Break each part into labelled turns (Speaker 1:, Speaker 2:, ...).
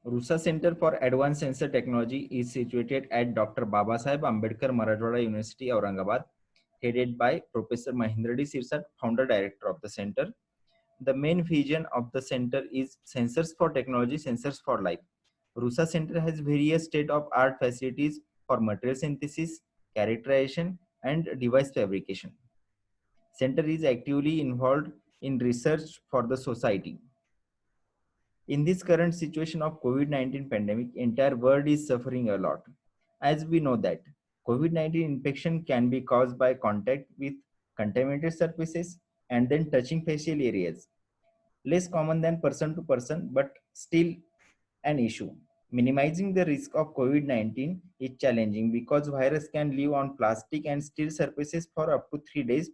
Speaker 1: RUSA Center for Advanced Sensor Technology is situated at Dr. Babasaheb Ambedkar Marathwada University, Aurangabad, headed by Professor Mahendra D. Sirsat, founder director of the center. The main vision of the center is Sensors for Technology, Sensors for Life. RUSA Center has various state-of-art facilities for material synthesis, characterization, and device fabrication. Center is actively involved in research for the society. In this current situation of COVID-19 pandemic, entire world is suffering a lot. As we know that COVID-19 infection can be caused by contact with contaminated surfaces and then touching facial areas. Less common than person to person, but still an issue. Minimizing the risk of COVID-19 is challenging because virus can live on plastic and steel surfaces for up to 3 days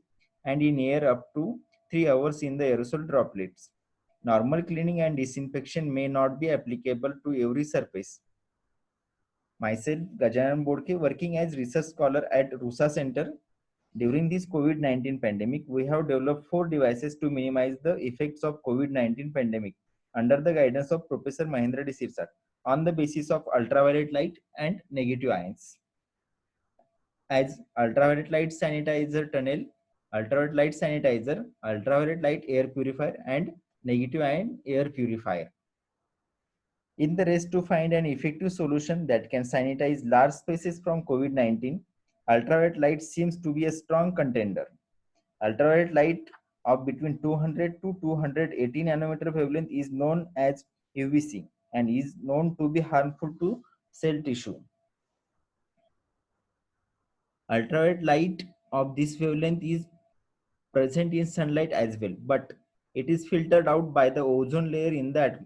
Speaker 1: and in air up to 3 hours in the aerosol droplets. Normal cleaning and disinfection may not be applicable to every surface. Myself, Gajanan Bodke, working as research scholar at RUSA Center, during this COVID-19 pandemic, we have developed 4 devices to minimize the effects of COVID-19 pandemic under the guidance of Professor Mahendra D. Sirsat on the basis of ultraviolet light and negative ions. As ultraviolet light sanitizer tunnel, ultraviolet light sanitizer, ultraviolet light air purifier, and negative ion air purifier. In the race to find an effective solution that can sanitize large spaces from COVID-19, ultraviolet light seems to be a strong contender. Ultraviolet light of between 200 to 280 nanometer wavelength is known as UVC and is known to be harmful to cell tissue. Ultraviolet light of this wavelength is present in sunlight as well, but it is filtered out by the ozone layer in the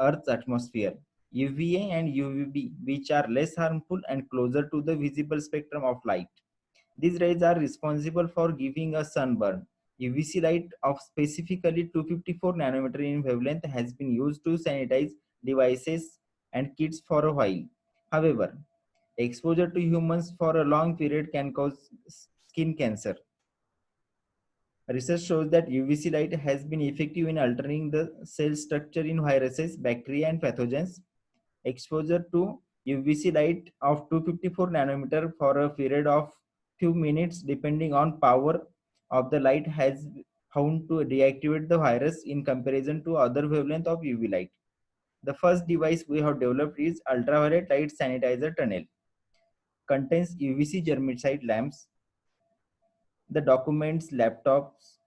Speaker 1: Earth's atmosphere. UVA and UVB, which are less harmful and closer to the visible spectrum of light. These rays are responsible for giving a sunburn. UVC light of specifically 254 nanometer in wavelength has been used to sanitize devices and kits for a while. However, exposure to humans for a long period can cause skin cancer. Research shows that UVC light has been effective in altering the cell structure in viruses, bacteria, and pathogens. Exposure to UVC light of 254 nanometer for a period of few minutes, depending on power of the light, has found to deactivate the virus in comparison to other wavelength of UV light. The first device we have developed is ultraviolet light sanitizer tunnel. Contains UVC germicide lamps. The documents, laptops,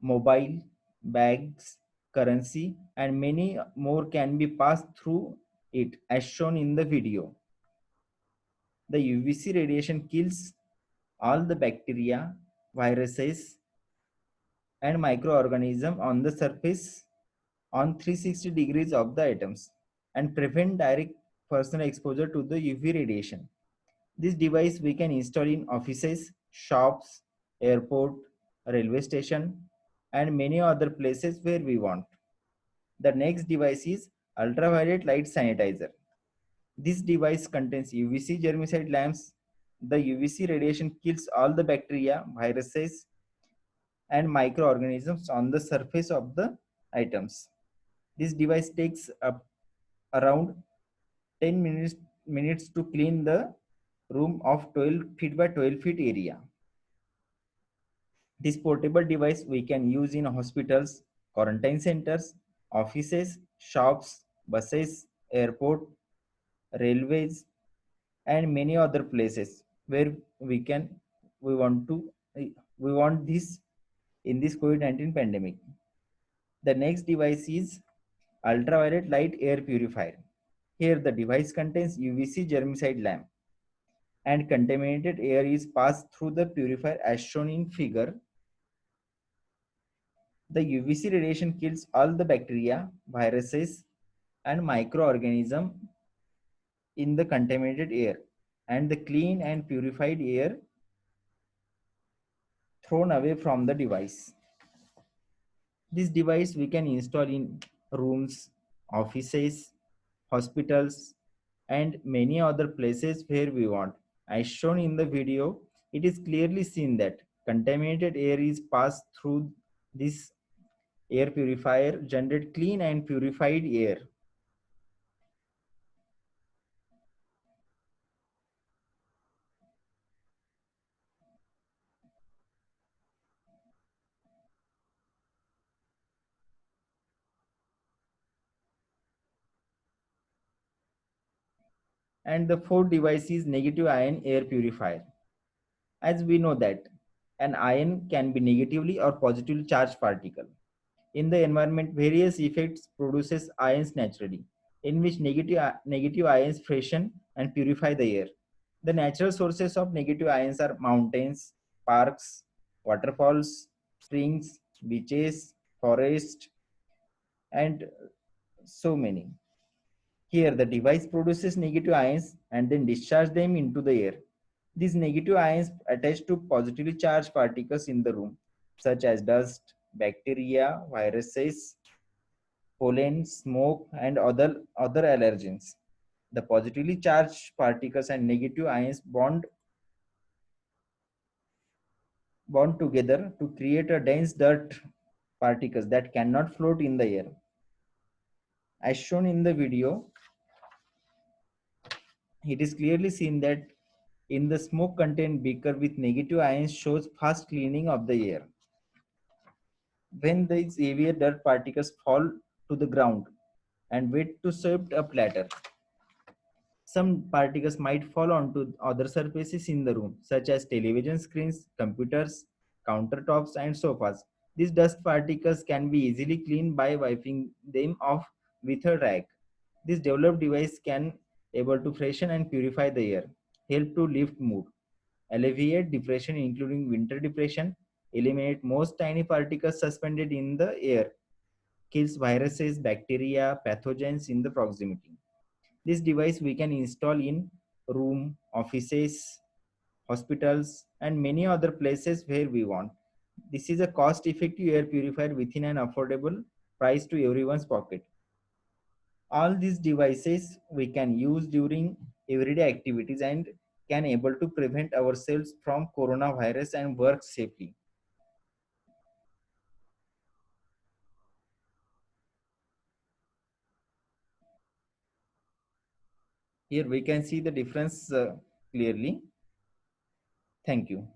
Speaker 1: mobile, bags, currency, and many more can be passed through it as shown in the video. The UVC radiation kills all the bacteria, viruses, and microorganisms on the surface on 360 degrees of the atoms and prevent direct personal exposure to the UV radiation. This device we can install in offices, shops, airport, railway station, and many other places where we want. The next device is ultraviolet light sanitizer. This device contains UVC germicide lamps. The UVC radiation kills all the bacteria, viruses, and microorganisms on the surface of the items. This device takes up around 10 minutes to clean the room of 12 feet by 12 feet area. This portable device we can use in hospitals, quarantine centers, offices, shops, buses, airport, railways, and many other places where we want to we want this in this COVID-19 pandemic. The next device is ultraviolet light air purifier. Here the device contains UVC germicide lamp and contaminated air is passed through the purifier as shown in figure. The UVC radiation kills all the bacteria, viruses, and microorganisms in the contaminated air, and the clean and purified air thrown away from the device. This device we can install in rooms, offices, hospitals, and many other places where we want. As shown in the video, it is clearly seen that contaminated air is passed through this air purifier, generate clean and purified air. And the fourth device is negative ion air purifier. As we know that an ion can be negatively or positively charged particle. In the environment, various effects produces ions naturally, in which negative ions freshen and purify the air. The natural sources of negative ions are mountains, parks, waterfalls, springs, beaches, forests, and so many. Here, the device produces negative ions and then discharge them into the air. These negative ions attach to positively charged particles in the room, such as dust, bacteria, viruses, pollen, smoke, and other allergens. The positively charged particles and negative ions bond together to create a dense dirt particles that cannot float in the air. As shown in the video, it is clearly seen that in the smoke contained beaker with negative ions shows fast cleaning of the air. When these heavier dirt particles fall to the ground and wait to shape a platter, some particles might fall onto other surfaces in the room, such as television screens, computers, countertops, and sofas. These dust particles can be easily cleaned by wiping them off with a rag. This developed device can able to freshen and purify the air, help to lift mood, alleviate depression including winter depression, eliminate most tiny particles suspended in the air, kills viruses, bacteria, pathogens in the proximity. This device we can install in room, offices, hospitals, and many other places where we want. This is a cost-effective air purifier within an affordable price to everyone's pocket. All these devices we can use during everyday activities and can able to prevent ourselves from coronavirus and work safely. Here we can see the difference clearly. Thank you.